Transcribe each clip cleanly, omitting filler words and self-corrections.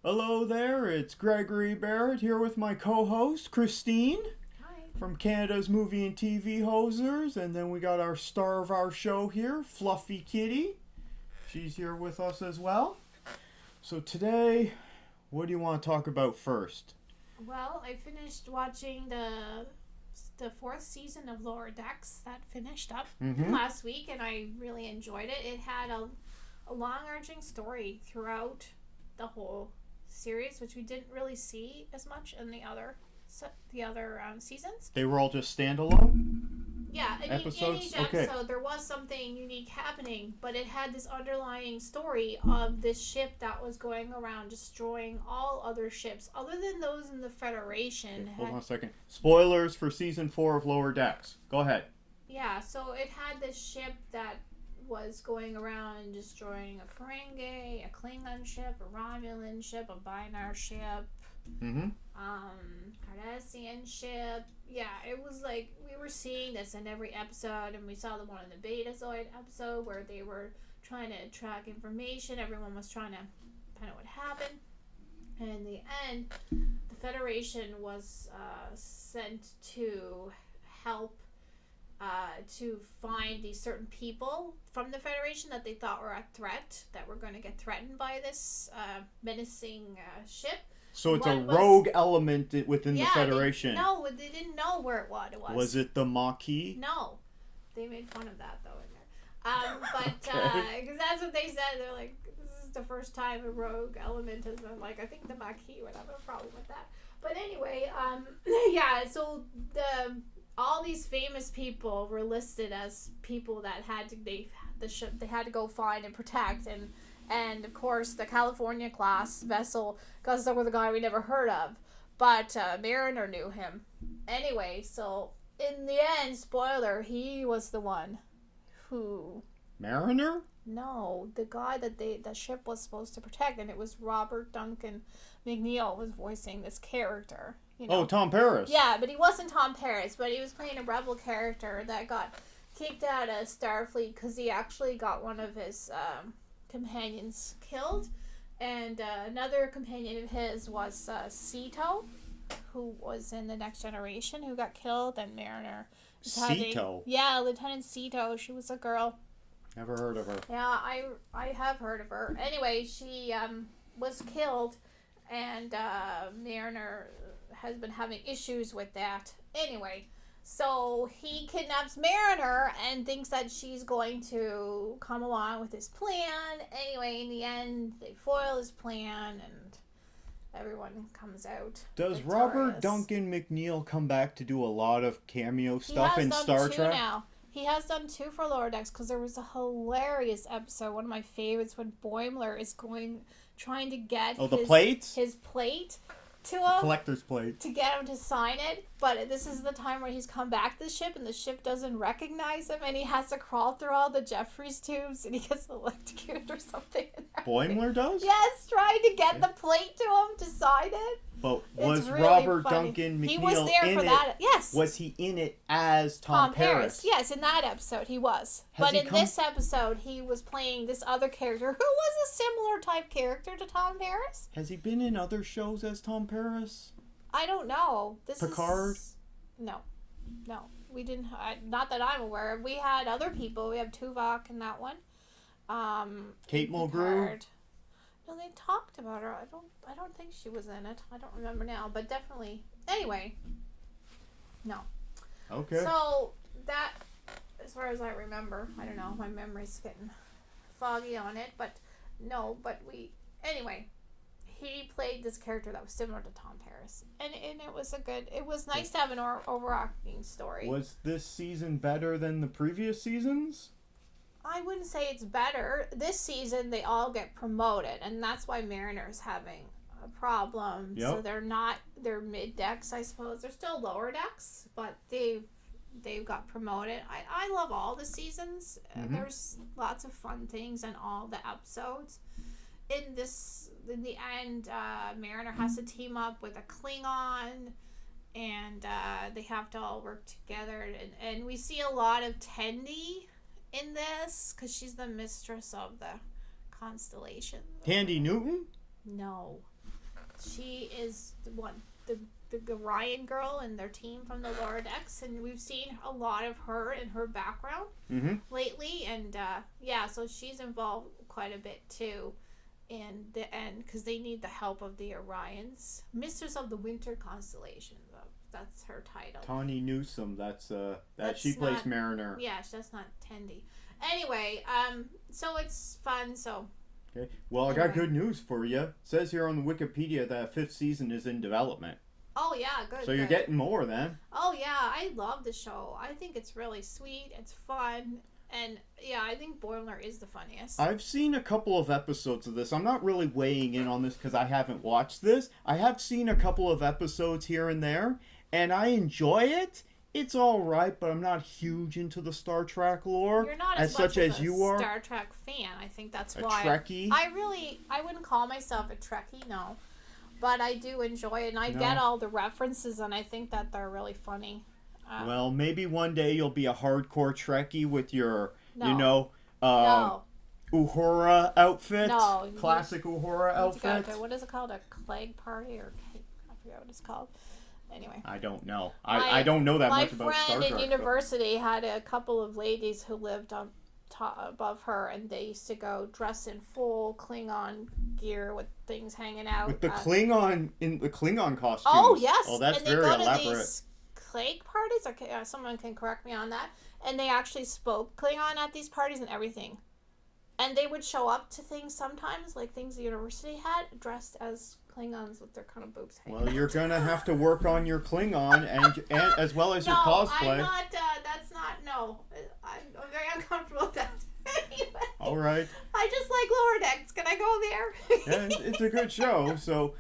Hello there, it's Gregory Barrett here with my co-host Christine Hi. from Canada's Movie and TV Hosers, and then we got our star of our show here, Fluffy Kitty. She's here with us as well. So today, what do you want to talk about first? Well, I finished watching the fourth season of Lower Decks that finished up last week, and I really enjoyed it. It had a long-arching story throughout the whole series, which we didn't really see as much in the other seasons. They were all just standalone? Yeah, in Episodes? each Okay. episode there was something unique happening, but it had this underlying story of this ship that was going around destroying all other ships, other than those in the Federation. Hold on a second. Spoilers for season 4 of Lower Decks. Go ahead. Yeah, so it had this ship that was going around and destroying a Ferengi, a Klingon ship, a Romulan ship, a Bynар ship, Cardassian ship. Yeah, it was like we were seeing this in every episode, and we saw the one in the Betazoid episode where they were trying to track information. Everyone was trying to find out what happened. And in the end, the Federation was sent to help to find these certain people from the Federation that they thought were a threat, that were going to get threatened by this menacing ship. So it's a rogue element within the Federation. They didn't know where it was. Was it the Maquis? No. They made fun of that, though, in there. Because that's what they said. They're like, this is the first time a rogue element has been, like, I think the Maquis would have a problem with that. But anyway, so all these famous people were listed as people that they had to go find and protect, and of course the California class vessel got stuck with a guy we never heard of, but Mariner knew him. Anyway, so in the end, spoiler, he was the one who... Mariner? No, the guy that the ship was supposed to protect, and it was Robert Duncan McNeil was voicing this character. You know? Oh, Tom Paris. Yeah, but he wasn't Tom Paris, but he was playing a rebel character that got kicked out of Starfleet because he actually got one of his companions killed. And another companion of his was Sito, who was in the Next Generation, who got killed, and Mariner. Sito? Yeah, Lieutenant Sito. She was a girl. Never heard of her. Yeah, I have heard of her. Anyway, she was killed, and Mariner has been having issues with that. Anyway, so he kidnaps Mariner and thinks that she's going to come along with his plan. Anyway, in the end, they foil his plan, and everyone comes out Does victorious. Robert Duncan McNeil come back to do a lot of cameo stuff in Star Trek? Now. He has done 2 for Lower Decks, because there was a hilarious episode, one of my favorites, when Boimler is trying to get his plate to him. Collector's plate. To get him to sign it, but this is the time where he's come back to the ship, and the ship doesn't recognize him, and he has to crawl through all the Jeffries tubes, and he gets electrocuted or something. Boimler does? Yes, trying to get the plate to him to sign it. But was really Robert Duncan McNeil he was there for that. Yes. Was he in it as Tom Paris? Yes, in that episode he was. But in this episode he was playing this other character who was a similar type character to Tom Paris. Has he been in other shows as Tom Paris? I don't know. Picard? No. We didn't. Not that I'm aware of. We had other people. We have Tuvok in that one. Kate Mulgrew. No, they talked about her. I don't think she was in it. I don't remember now, but definitely. Anyway, no. Okay. So that, as far as I remember, I don't know. My memory's getting foggy on it, but no. But anyway, he played this character that was similar to Tom Paris, and it was it was nice to have an overarching story. Was this season better than the previous seasons? I wouldn't say it's better. This season, they all get promoted, and that's why Mariner's having a problem. Yep. So they're mid-decks, I suppose. They're still lower decks, but they've got promoted. I love all the seasons. There's lots of fun things in all the episodes. In the end, Mariner has to team up with a Klingon, and they have to all work together. And we see a lot of Tendi in this, because she's the mistress of the constellation. Tandy Newton? No. She is the Ryan girl and their team from the Lower Decks, and we've seen a lot of her and her background lately, and so she's involved quite a bit too in the end because they need the help of the Orions, Misters of the Winter Constellation. That's her title. Tawny Newsome. That's she not, plays Mariner. Yeah, that's not Tendi. Anyway, so it's fun. So. Okay. Well, I got good news for you. It says here on the Wikipedia that 5th season is in development. Oh yeah, good. So you're getting more then. Oh yeah, I love the show. I think it's really sweet. It's fun. And yeah, I think Boimler is the funniest. I've seen a couple of episodes of this. I'm not really weighing in on this because I haven't watched this. I have seen a couple of episodes here and there, and I enjoy it. It's all right, but I'm not huge into the Star Trek lore. You're not as much such of as a you are. Star Trek fan. I think that's A why. Trekkie? I wouldn't call myself a Trekkie, no. But I do enjoy it, and I get all the references, and I think that they're really funny. Well, maybe one day you'll be a hardcore Trekkie with your, no. Uhura outfit. No. Classic Uhura outfit. What is it called? A Clegg party or cake? I forget what it's called. Anyway. I don't know. I don't know that much about Star Trek. My friend in university had a couple of ladies who lived on top above her, and they used to go dress in full Klingon gear with things hanging out. With the Klingon costumes. Oh yes. Oh, that's and they very go elaborate. To these Clegg parties. Okay, someone can correct me on that. And they actually spoke Klingon at these parties and everything. And they would show up to things sometimes, like things the university had, dressed as Klingons with their kind of boobs hanging Well, out. you're going to have to work on your Klingon and as well as your cosplay. No, I'm not, that's not, no. I'm very uncomfortable with that. Anyway, all right. I just like Lower Decks. Can I go there? Yeah, it's a good show. So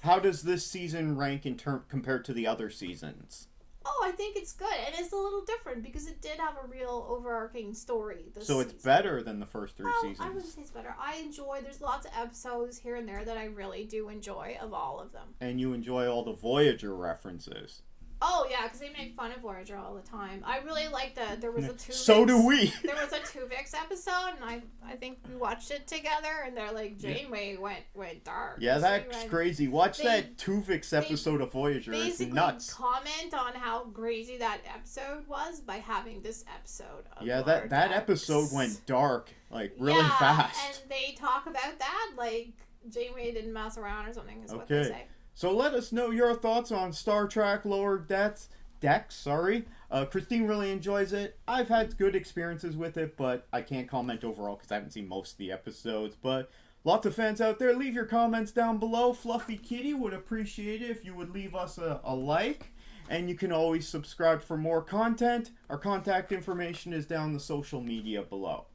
how does this season rank compared to the other seasons? Oh, I think it's good. And it's a little different because it did have a real overarching story this So it's season. Better than the first 3 seasons. I wouldn't say it's better. There's lots of episodes here and there that I really do enjoy of all of them. And you enjoy all the Voyager references. Oh, yeah, because they make fun of Voyager all the time. I really like there was a Tuvix. So do we. There was a Tuvix episode, and I think we watched it together, and they're like, Janeway went dark. Yeah, that's crazy. Watch that Tuvix episode of Voyager. It's nuts. Comment on how crazy that episode was by having this episode of that episode went dark, like, really fast. And they talk about that, like, Janeway didn't mess around or something, is what they say. So let us know your thoughts on Star Trek Lower Decks. Christine really enjoys it. I've had good experiences with it, but I can't comment overall because I haven't seen most of the episodes. But lots of fans out there, leave your comments down below. Fluffy Kitty would appreciate it if you would leave us a like. And you can always subscribe for more content. Our contact information is down the social media below.